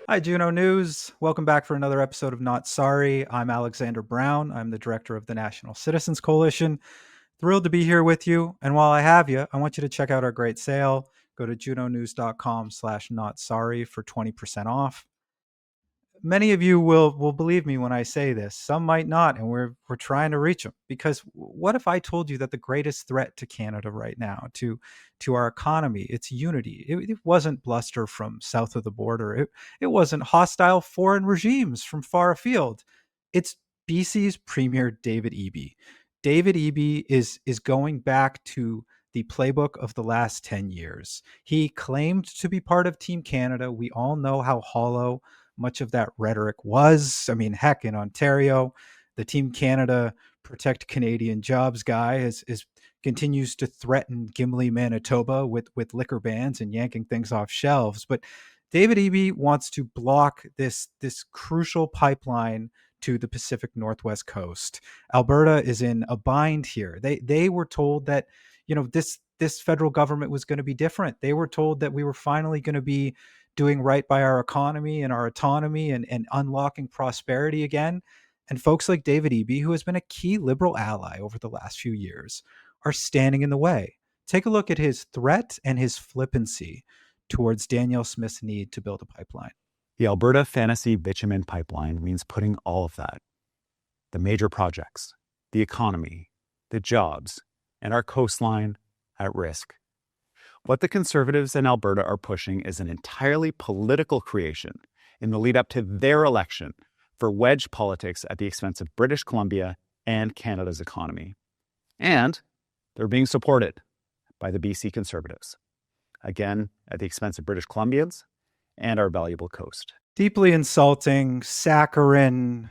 Hi, Juno News. Welcome back for another episode of Not Sorry. I'm Alexander Brown. I'm the director of the National Citizens Coalition. Thrilled to be here with you. And while I have you, I want you to check out our great sale. Go to junonews.com/notsorry for 20% off. Many of you will believe me when I say this. Some might not, and we're trying to reach them. Because what if I told you that the greatest threat to Canada right now, to our economy, it's unity. It wasn't bluster from south of the border. It wasn't hostile foreign regimes from far afield. It's BC's Premier David Eby. David Eby is going back to the playbook of the last 10 years. He claimed to be part of Team Canada. We all know how hollow much of that rhetoric was. I mean, heck, in Ontario, the Team Canada Protect Canadian Jobs guy continues to threaten Gimli, Manitoba with liquor bans and yanking things off shelves. But David Eby wants to block this crucial pipeline to the Pacific Northwest coast. Alberta is in a bind here. They were told that, this federal government was going to be different. They were told that we were finally going to be doing right by our economy and our autonomy and unlocking prosperity again. And folks like David Eby, who has been a key Liberal ally over the last few years, are standing in the way. Take a look at his threat and his flippancy towards Danielle Smith's need to build a pipeline. The Alberta Fantasy Bitumen Pipeline means putting all of that, the major projects, the economy, the jobs, and our coastline at risk. What the Conservatives in Alberta are pushing is an entirely political creation in the lead up to their election for wedge politics at the expense of British Columbia and Canada's economy. And they're being supported by the BC Conservatives, again, at the expense of British Columbians and our valuable coast. Deeply insulting, saccharine,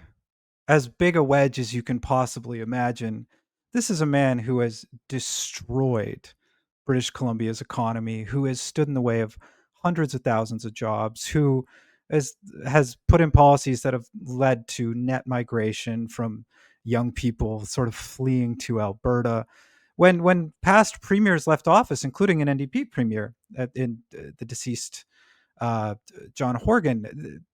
as big a wedge as you can possibly imagine. This is a man who has destroyed British Columbia's economy, who has stood in the way of hundreds of thousands of jobs, who has put in policies that have led to net migration from young people sort of fleeing to Alberta. When past premiers left office, including an NDP premier in the deceased John Horgan,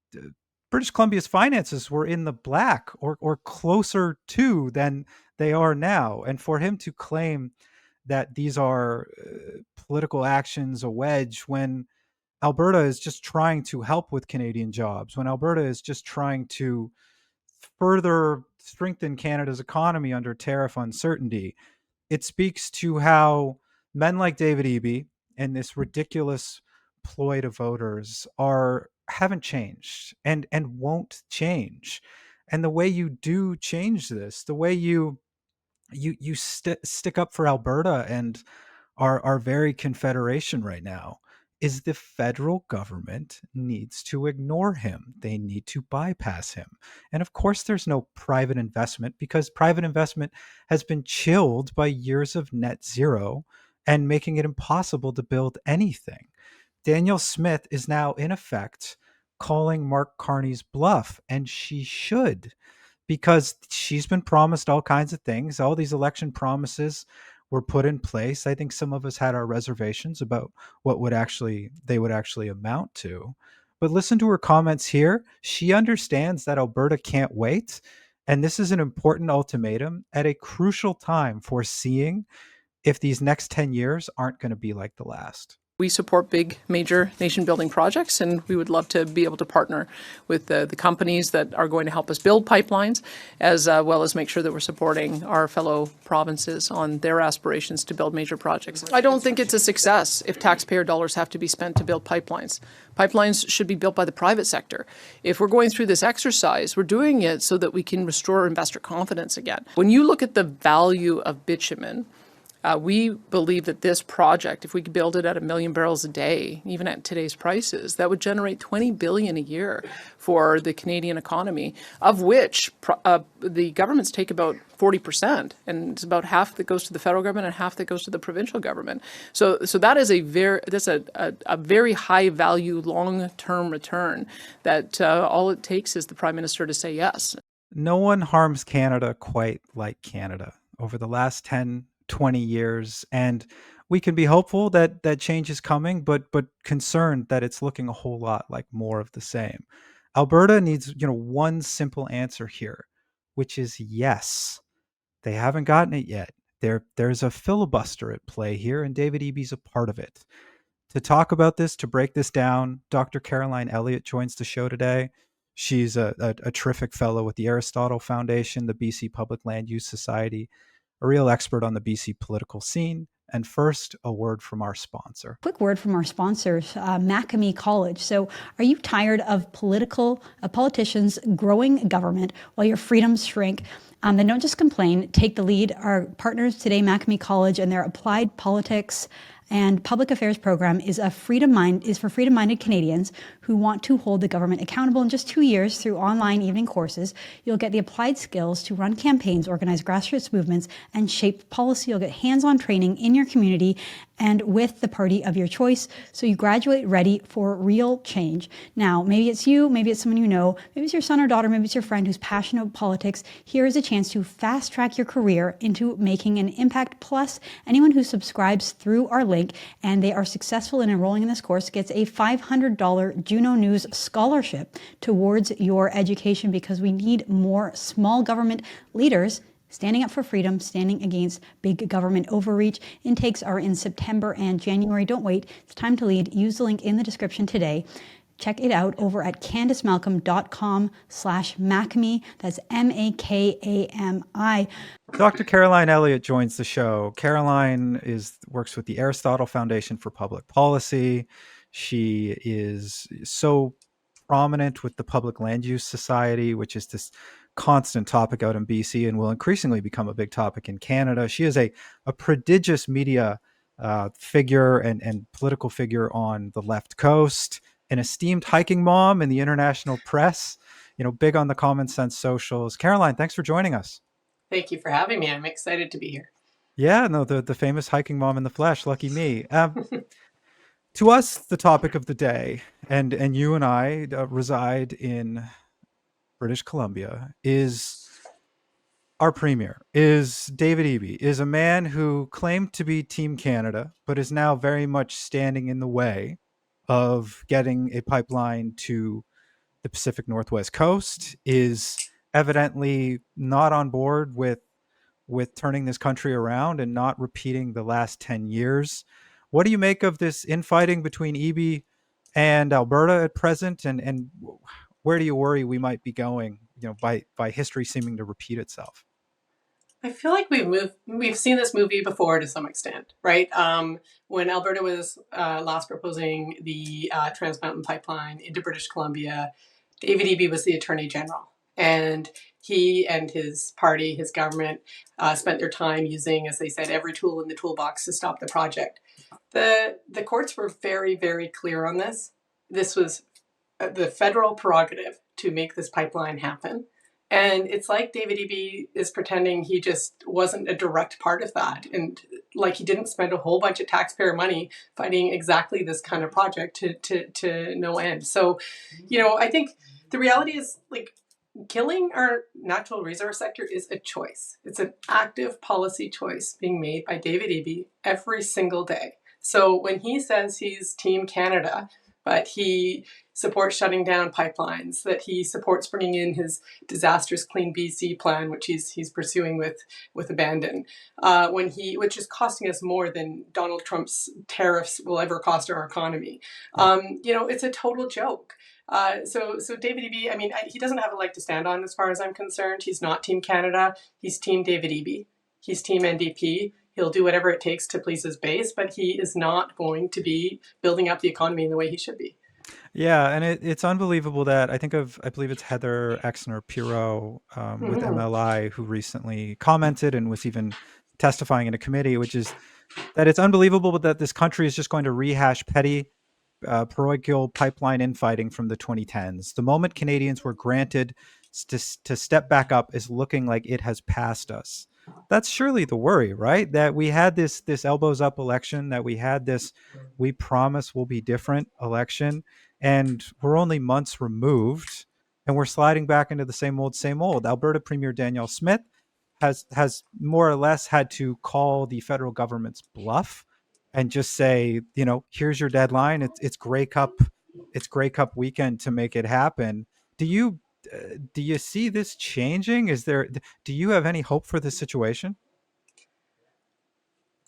British Columbia's finances were in the black or closer to than they are now. And for him to claim that these are political actions, a wedge, when Alberta is just trying to help with Canadian jobs, when Alberta is just trying to further strengthen Canada's economy under tariff uncertainty, it speaks to how men like David Eby and this ridiculous ploy to voters haven't changed and won't change. And the way you do change this, the way you stick up for Alberta and our very confederation right now, is the federal government needs to ignore him. They need to bypass him. And of course, there's no private investment because private investment has been chilled by years of net zero and making it impossible to build anything. Danielle Smith is now, in effect, calling Mark Carney's bluff, and she should, because she's been promised all kinds of things. All these election promises were put in place. I think some of us had our reservations about what they would actually amount to. But listen to her comments here. She understands that Alberta can't wait, and this is an important ultimatum at a crucial time for seeing if these next 10 years aren't going to be like the last. We support big, major nation-building projects, and we would love to be able to partner with the companies that are going to help us build pipelines, as well as make sure that we're supporting our fellow provinces on their aspirations to build major projects. I don't think it's a success if taxpayer dollars have to be spent to build pipelines. Pipelines should be built by the private sector. If we're going through this exercise, we're doing it so that we can restore investor confidence again. When you look at the value of bitumen, we believe that this project, if we could build it at 1 million barrels a day, even at today's prices, that would generate $20 billion a year for the Canadian economy, of which the governments take about 40%, and it's about half that goes to the federal government and half that goes to the provincial government. So that is a very high value, long-term return that all it takes is the Prime Minister to say yes. No one harms Canada quite like Canada over the last 10, 20 years. And we can be hopeful that change is coming, but concerned that it's looking a whole lot like more of the same. Alberta needs, one simple answer here, which is yes. They haven't gotten it yet. There's a filibuster at play here, and David Eby's a part of it. To talk about this, to break this down, Dr. Caroline Elliott joins the show today. She's a terrific fellow with the Aristotle Foundation, the BC Public Land Use Society, a real expert on the BC political scene. And first, a word from our sponsor. Quick word from our sponsors, Macamee College. So, are you tired of politicians growing government while your freedoms shrink? Then don't just complain. Take the lead. Our partners today, Macamee College, and their applied politics and public affairs program is for freedom-minded Canadians who want to hold the government accountable. In just 2 years, through online evening courses, you'll get the applied skills to run campaigns, organize grassroots movements, and shape policy. You'll get hands-on training in your community and with the party of your choice, so you graduate ready for real change. Now, maybe it's you, maybe it's someone you know, maybe it's your son or daughter, maybe it's your friend who's passionate about politics. Here is a chance to fast-track your career into making an impact. Plus, anyone who subscribes through our link and they are successful in enrolling in this course gets a $500 Juno News scholarship towards your education, because we need more small government leaders standing up for freedom, standing against big government overreach. Intakes are in September and January. Don't wait. It's time to lead. Use the link in the description today. Check it out over at candicemalcolm.com/Macamee. That's MAKAMI. Dr. Caroline Elliott joins the show. Caroline works with the Aristotle Foundation for Public Policy. She is so prominent with the Public Land Use Society, which is this constant topic out in BC and will increasingly become a big topic in Canada. She is a prodigious media figure and political figure on the left coast, an esteemed hiking mom in the international press, big on the common sense socials. Caroline, thanks for joining us. Thank you for having me. I'm excited to be here. Yeah, no, the famous hiking mom in the flesh. Lucky me. To us, the topic of the day, and you and I reside in British Columbia, is our premier, is David Eby, is a man who claimed to be Team Canada, but is now very much standing in the way of getting a pipeline to the Pacific Northwest coast, is evidently not on board with turning this country around and not repeating the last 10 years. What do you make of this infighting between Eby and Alberta at present? And where do you worry we might be going, by history seeming to repeat itself? I feel like we've seen this movie before to some extent, right? When Alberta was last proposing the Trans Mountain Pipeline into British Columbia, David Eby was the Attorney General, and he and his party, his government, spent their time using, as they said, every tool in the toolbox to stop the project. The courts were very, very clear on this. This was the federal prerogative to make this pipeline happen. And it's like David Eby is pretending he just wasn't a direct part of that. And like he didn't spend a whole bunch of taxpayer money fighting exactly this kind of project to no end. So, I think the reality is, like, killing our natural resource sector is a choice. It's an active policy choice being made by David Eby every single day. So when he says he's Team Canada, but he supports shutting down pipelines, that he supports bringing in his disastrous Clean BC plan, which he's pursuing with abandon, which is costing us more than Donald Trump's tariffs will ever cost our economy. It's a total joke. So David Eby, he doesn't have a leg to stand on as far as I'm concerned. He's not Team Canada. He's Team David Eby. He's Team NDP. He'll do whatever it takes to please his base, but he is not going to be building up the economy in the way he should be. Yeah, and it's unbelievable that I believe it's Heather Exner-Pirot with MLI who recently commented and was even testifying in a committee, which is that it's unbelievable that this country is just going to rehash petty parochial pipeline infighting from the 2010s. The moment Canadians were granted to step back up is looking like it has passed us. That's surely the worry, right? That we had this elbows up election, that we had this we promise will be different election, and we're only months removed, and we're sliding back into the same old, same old. Alberta Premier Danielle Smith has more or less had to call the federal government's bluff and just say, here's your deadline. It's Grey Cup weekend to make it happen. Do you do you see this changing? Do you have any hope for this situation?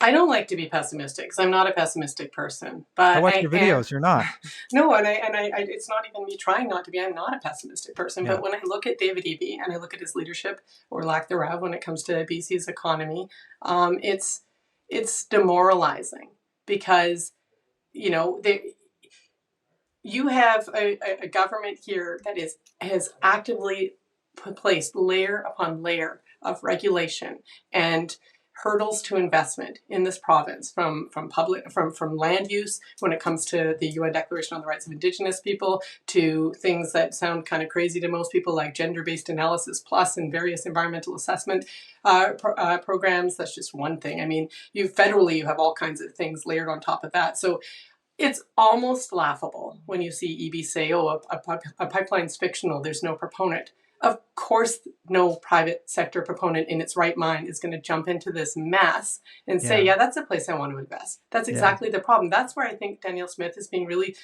I don't like to be pessimistic because I'm not a pessimistic person, I but watch I your am. videos. You're not. No, and it's not even me trying not to be. I'm not a pessimistic person, Yeah. but when I look at David Eby and I look at his leadership or lack thereof when it comes to BC's economy, it's demoralizing because you have a government here that has actively placed layer upon layer of regulation and hurdles to investment in this province from land use when it comes to the UN Declaration on the Rights of Indigenous People to things that sound kind of crazy to most people like gender-based analysis plus and various environmental assessment programs. That's just one thing. I mean, you have all kinds of things layered on top of that. So it's almost laughable when you see EB say, oh, a pipeline's fictional, there's no proponent. Of course, no private sector proponent in its right mind is going to jump into this mess and say, Yeah. yeah, that's a place I want to invest. That's exactly the problem. That's where I think Danielle Smith is being really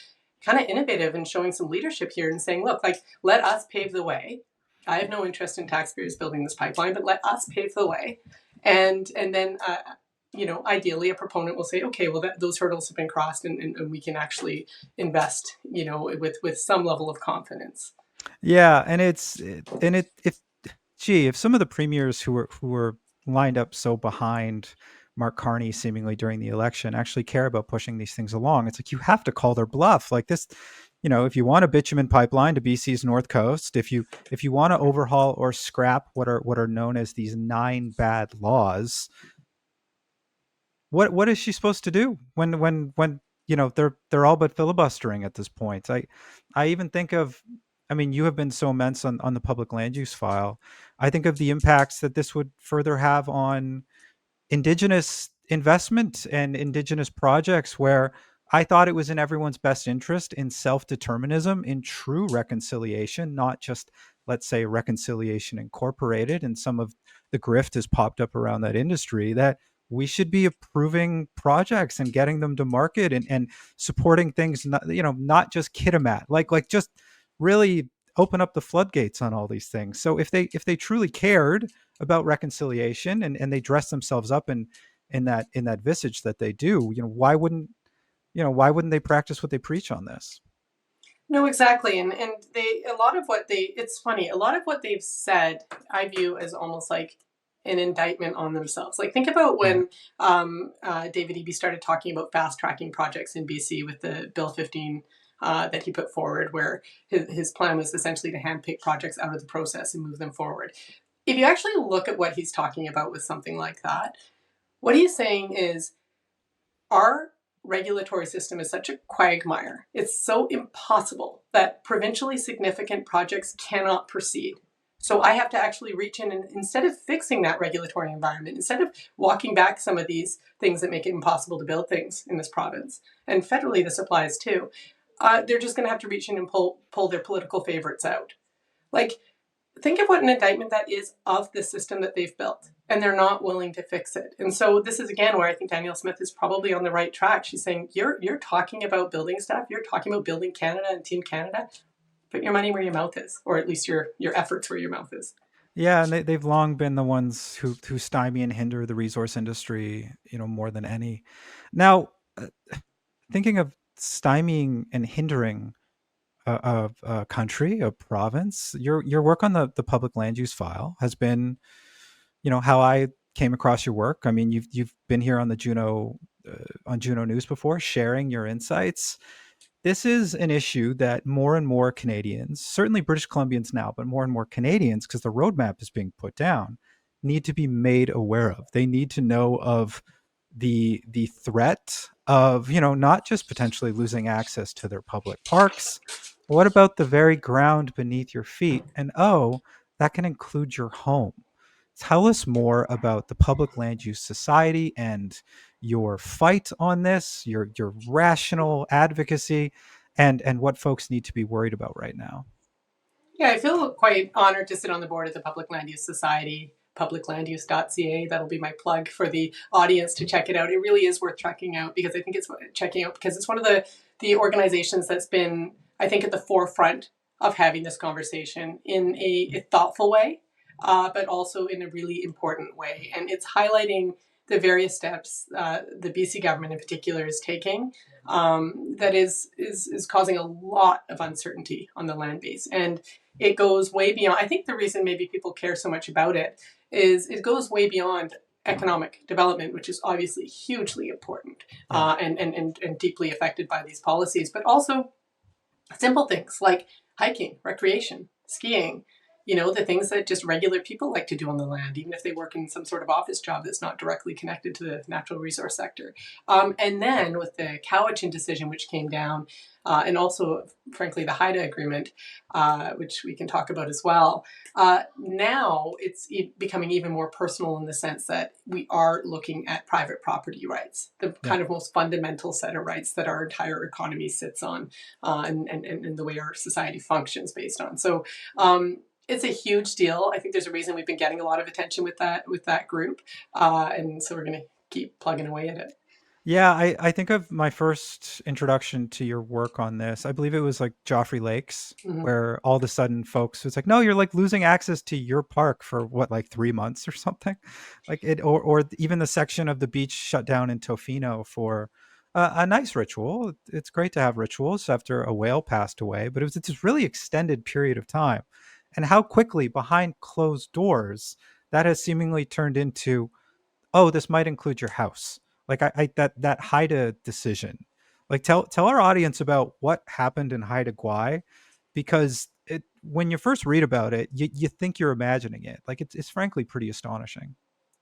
kind of innovative and showing some leadership here and saying, look, like, let us pave the way. I have no interest in taxpayers building this pipeline, but let us pave the way. And then ideally a proponent will say, okay, well, those hurdles have been crossed and we can actually invest, with some level of confidence. Yeah, and if some of the premiers who were lined up so behind Mark Carney seemingly during the election actually care about pushing these things along, it's like you have to call their bluff. Like this, if you want a bitumen pipeline to BC's North Coast, if you want to overhaul or scrap what are known as these 9 bad laws, what is she supposed to do when they're all but filibustering at this point? I even think of, I mean, you have been so immense on the public land use file. I think of the impacts that this would further have on Indigenous investment and Indigenous projects, where I thought it was in everyone's best interest in self-determinism, in true reconciliation, not just, let's say, reconciliation incorporated, and some of the grift has popped up around that industry, that we should be approving projects and getting them to market, and supporting things, not just kitamat, like just really open up the floodgates on all these things. So if they truly cared about reconciliation, and they dress themselves up in that visage that they do, why wouldn't they practice what they preach on this? No, exactly. And it's funny, a lot of what they've said, I view as almost like an indictment on themselves. Like, think about Yeah. when David Eby started talking about fast tracking projects in BC with the Bill 15 that he put forward, where his plan was essentially to handpick projects out of the process and move them forward. If you actually look at what he's talking about with something like that, what he's saying is our regulatory system is such a quagmire. It's so impossible that provincially significant projects cannot proceed. So I have to actually reach in and, instead of fixing that regulatory environment, instead of walking back some of these things that make it impossible to build things in this province, and federally this applies too, they're just going to have to reach in and pull their political favorites out. Like, think of what an indictment that is of the system that they've built, and they're not willing to fix it. And so this is again where I think Danielle Smith is probably on the right track. She's saying, you're talking about building stuff, you're talking about building Canada and Team Canada. Put your money where your mouth is, or at least your efforts where your mouth is. Yeah, and they've long been the ones who stymie and hinder the resource industry, more than any. Now, thinking of stymieing and hindering a country, a province, your work on the public land use file has been, how I came across your work. I mean, you've been here on the on Juno News before, sharing your insights. This is an issue that more and more Canadians, certainly British Columbians now, but more and more Canadians, because the roadmap is being put down, need to be made aware of. They need to know of the threat of, not just potentially losing access to their public parks. What about the very ground beneath your feet? And that can include your home. Tell us more about the Public Land Use Society and your fight on this, your rational advocacy, and what folks need to be worried about right now. Yeah, I feel quite honored to sit on the board of the Public Land Use Society. publiclanduse.ca. That'll be my plug for the audience to check it out. It really is worth checking out because I think it's one of the organizations that's been, I think, at the forefront of having this conversation in a thoughtful way, but also in a really important way. And it's highlighting the various steps the BC government in particular is taking that is causing a lot of uncertainty on the land base. And it goes way beyond, I think the reason maybe people care so much about it is it goes way beyond economic development, which is obviously hugely important and deeply affected by these policies, but also simple things like hiking, recreation, skiing, the things that just regular people like to do on the land, even if they work in some sort of office job that's not directly connected to the natural resource sector. And then with the Cowichan decision, which came down, and also, frankly, the Haida agreement, which we can talk about as well, now it's becoming even more personal in the sense that we are looking at private property rights, the kind of most fundamental set of rights that our entire economy sits on, and the way our society functions based on. So it's a huge deal. I think there's a reason we've been getting a lot of attention with that group. And so we're going to keep plugging away at it. Yeah, I think of my first introduction to your work on this. I believe it was like Joffrey Lakes, where all of a sudden folks was like, no, you're like losing access to your park for what, like 3 months or something, like it, or even the section of the beach shut down in Tofino for a nice ritual. It's great to have rituals after a whale passed away, but it was this really extended period of time, and how quickly behind closed doors that has seemingly turned into, oh, this might include your house. Like that Haida decision. Like tell our audience about what happened in Haida Gwaii, because when you first read about it, you think you're imagining it. Like it's frankly pretty astonishing.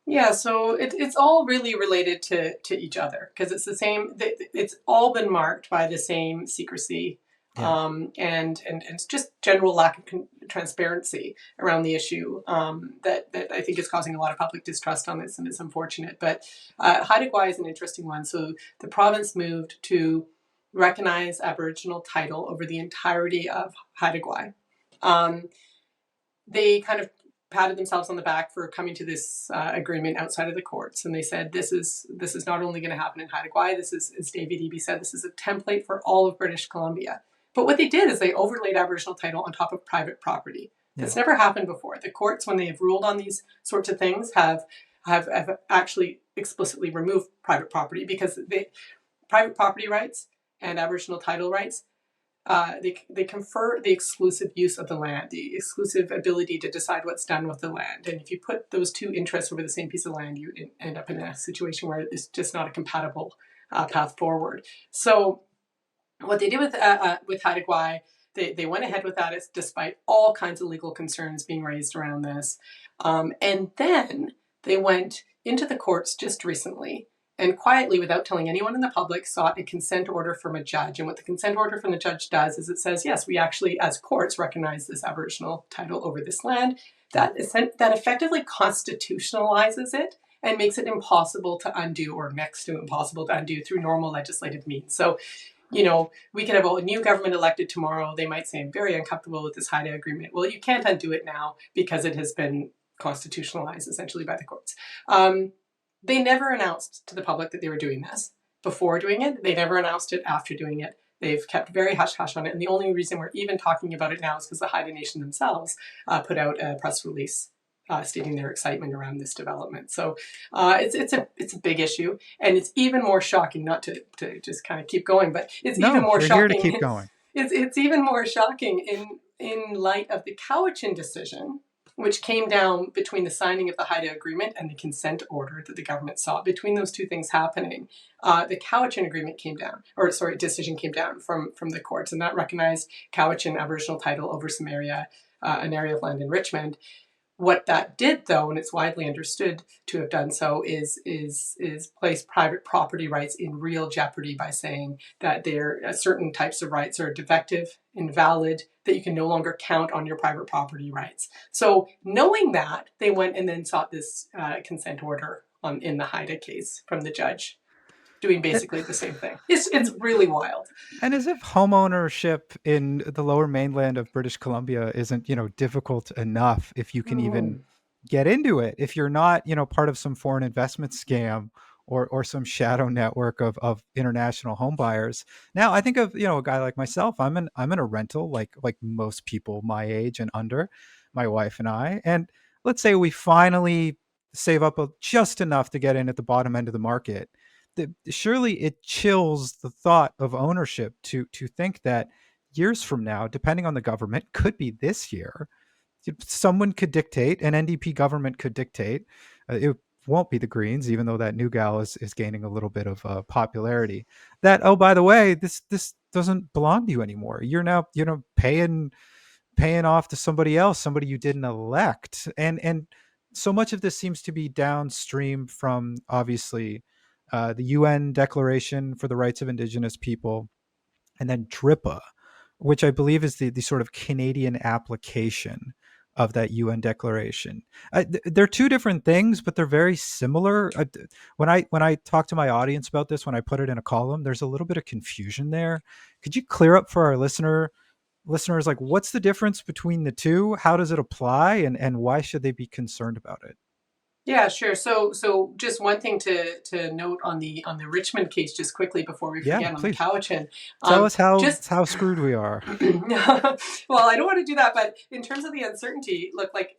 Yeah, so it's all really related to each other because it's the same. It's all been marked by the same secrecy, and it's just general lack of transparency around the issue that I think is causing a lot of public distrust on this, and it's unfortunate. But Haida Gwaii is an interesting one. So the province moved to recognize Aboriginal title over the entirety of Haida Gwaii. They kind of patted themselves on the back for coming to this agreement outside of the courts, and they said this is not only going to happen in Haida Gwaii. This is, as David Eby said, this is a template for all of British Columbia. But what they did is they overlaid Aboriginal title on top of private property. That's never happened before. The courts, when they have ruled on these sorts of things, have actually explicitly removed private property because private property rights and Aboriginal title rights, they confer the exclusive use of the land, the exclusive ability to decide what's done with the land. And if you put those two interests over the same piece of land, you end up in a situation where it's just not a compatible path forward. So what they did with Haida Gwaii, they went ahead with that despite all kinds of legal concerns being raised around this. And then they went into the courts just recently and quietly, without telling anyone in the public, sought a consent order from a judge. And what the consent order from the judge does is it says, yes, we actually, as courts, recognize this Aboriginal title over this land. That effectively constitutionalizes it and makes it impossible to undo, or next to impossible to undo, through normal legislative means. So, we could have a new government elected tomorrow. They might say, I'm very uncomfortable with this Haida agreement. Well, you can't undo it now because it has been constitutionalized essentially by the courts. They never announced to the public that they were doing this before doing it. They never announced it after doing it. They've kept very hush-hush on it. And the only reason we're even talking about it now is because the Haida Nation themselves put out a press release stating their excitement around this development. So it's a big issue. And it's even more shocking, not to just kind of keep going, but it's even more shocking. Here to keep going. It's even more shocking in light of the Cowichan decision, which came down between the signing of the Haida agreement and the consent order that the government sought. Between those two things happening, the Cowichan agreement decision came down from the courts, and that recognized Cowichan Aboriginal title over some area, an area of land in Richmond. What that did, though, and it's widely understood to have done so, is place private property rights in real jeopardy by saying that certain types of rights are defective, invalid, that you can no longer count on your private property rights. So knowing that, they went and then sought this consent order in the Haida case from the judge, doing basically the same thing. It's really wild. And as if homeownership in the lower mainland of British Columbia isn't, difficult enough if you can even get into it if you're not, part of some foreign investment scam or some shadow network of international home buyers. Now I think of, a guy like myself. I'm in a rental like most people my age and under, my wife and I. And let's say we finally save up just enough to get in at the bottom end of the market. Surely it chills the thought of ownership to think that years from now, depending on the government, could be this year, someone could dictate, an NDP government could dictate. It won't be the Greens, even though that new gal is gaining a little bit of popularity. That, oh, by the way, this doesn't belong to you anymore. You're now, paying off to somebody else, somebody you didn't elect, and so much of this seems to be downstream from, obviously, the UN Declaration for the Rights of Indigenous People, and then DRIPA, which I believe is the sort of Canadian application of that UN declaration. They're two different things, but they're very similar. When I talk to my audience about this, when I put it in a column, there's a little bit of confusion there. Could you clear up for our listeners, like, what's the difference between the two? How does it apply, and why should they be concerned about it? Yeah, sure. So just one thing to note on the Richmond case, just quickly before we Yeah, forget, on the please Cowichan. tell us Just how screwed we are. well, I don't want to do that, but in terms of the uncertainty, look, like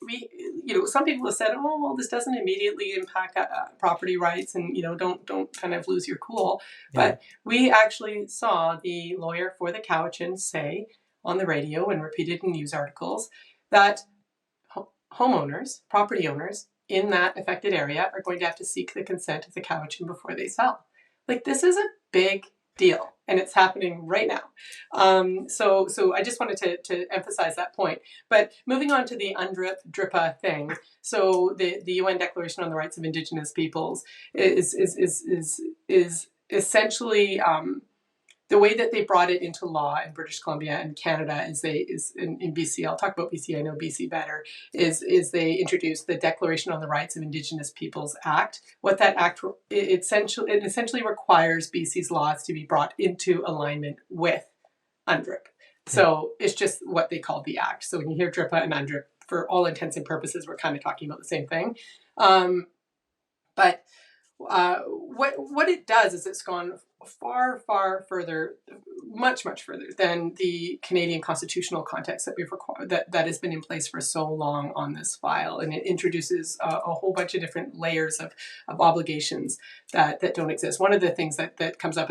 some people have said, oh, well, this doesn't immediately impact property rights, and don't kind of lose your cool. Yeah. But we actually saw the lawyer for the Cowichan say on the radio and repeated in news articles that homeowners, property owners in that affected area are going to have to seek the consent of the Cowichan before they sell. Like, this is a big deal, and it's happening right now. So I just wanted to emphasize that point. But moving on to the UNDRIPA thing. So the UN Declaration on the Rights of Indigenous Peoples is essentially the way that they brought it into law in British Columbia and Canada is in BC. I'll talk about BC. I know BC better. Is they introduced the Declaration on the Rights of Indigenous Peoples Act. What that act it essentially requires BC's laws to be brought into alignment with UNDRIP. So it's just what they call the act. So when you hear DRIPA and UNDRIP, for all intents and purposes, we're kind of talking about the same thing. But what it does is it's gone far further, much further than the Canadian constitutional context that we've required, that has been in place for so long on this file, and it introduces a whole bunch of different layers of obligations that don't exist. One of the things that comes up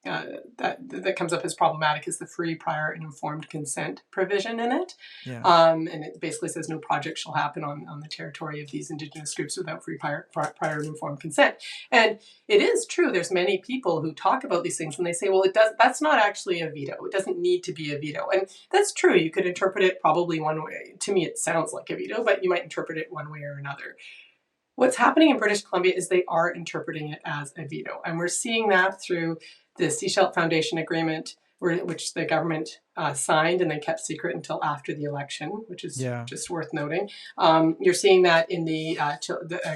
that comes up as problematic is the free, prior, and informed consent provision in it. Yeah. And it basically says no project shall happen on the territory of these Indigenous groups without free, prior, and informed consent. And it is true. There's many people who talk about these things and they say, well, that's not actually a veto. It doesn't need to be a veto. And that's true. You could interpret it probably one way. To me, it sounds like a veto, but you might interpret it one way or another. What's happening in British Columbia is they are interpreting it as a veto. And we're seeing that through the Seashell Foundation Agreement, which the government signed and then kept secret until after the election, which is just worth noting. You're seeing that in the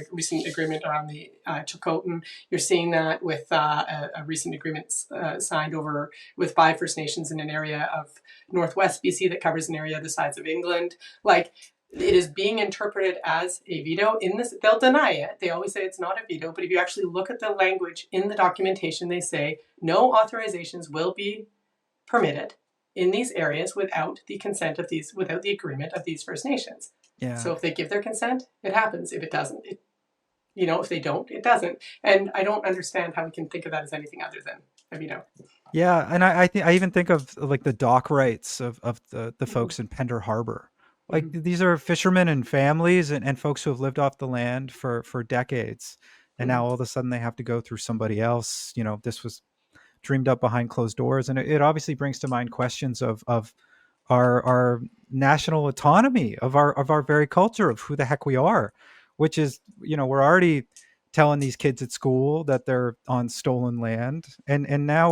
recent agreement around the Chilcotin. You're seeing that with a recent agreement signed over with 5 First Nations in an area of Northwest BC that covers an area the size of England. Like, it is being interpreted as a veto. In this, they'll deny it. They always say it's not a veto, but if you actually look at the language in the documentation, they say no authorizations will be permitted in these areas without the consent of these, without the agreement of these First Nations. Yeah. So if they give their consent, it happens. If it doesn't, if they don't, it doesn't. And I don't understand how we can think of that as anything other than a veto. Yeah, and I even think of like the dock rights of the folks in Pender Harbor. Like, these are fishermen and families and folks who have lived off the land for decades. And now all of a sudden they have to go through somebody else. This was dreamed up behind closed doors. And it obviously brings to mind questions of our national autonomy, of our very culture, of who the heck we are, which is, we're already telling these kids at school that they're on stolen land. And now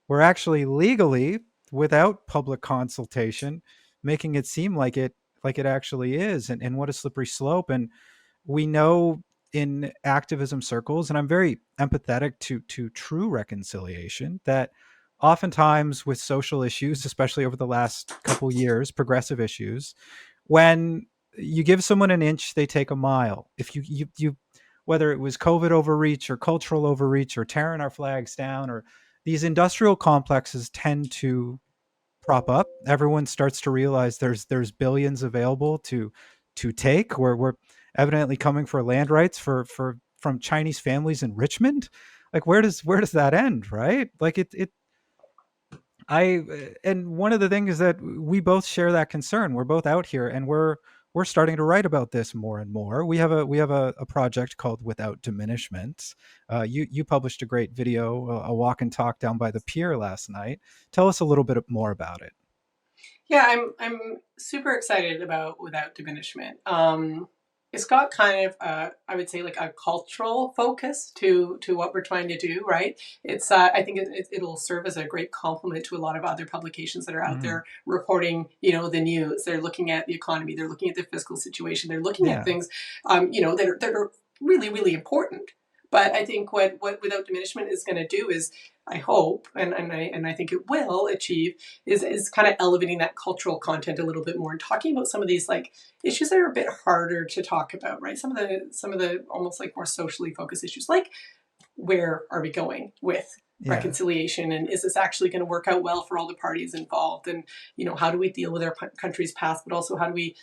we're actually legally, without public consultation, making it seem like it actually is, and what a slippery slope. And we know in activism circles, and I'm very empathetic to true reconciliation, that oftentimes with social issues, especially over the last couple years, progressive issues, when you give someone an inch, they take a mile. If you whether it was COVID overreach or cultural overreach or tearing our flags down, or these industrial complexes tend to prop up. Everyone starts to realize there's billions available to take. We're evidently coming for land rights for from Chinese families in Richmond. Like where does that end, right? Like it I and one of the things that we both share that concern. We're both out here and we're starting to write about this more and more. We have a project called Without Diminishment. You published a great video, a walk and talk down by the pier last night. Tell us a little bit more about it. Yeah, I'm super excited about Without Diminishment. It's got kind of I would say like a cultural focus to what we're trying to do, right? It's I think it'll serve as a great complement to a lot of other publications that are out there reporting, the news. They're looking at the economy, they're looking at the fiscal situation, they're looking at things, that are really really important. But I think what Without Diminishment is going to do is, I hope, and I think it will achieve, is kind of elevating that cultural content a little bit more and talking about some of these like issues that are a bit harder to talk about, right? Some of the almost like more socially focused issues, like where are we going with reconciliation, and is this actually going to work out well for all the parties involved, and how do we deal with our country's past, but also how do we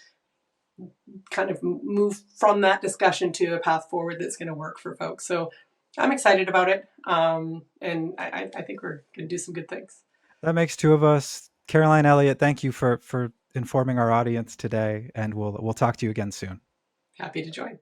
kind of move from that discussion to a path forward that's going to work for folks. So I'm excited about it. And I think we're going to do some good things. That makes two of us. Caroline Elliott, thank you for informing our audience today, and we'll talk to you again soon. Happy to join.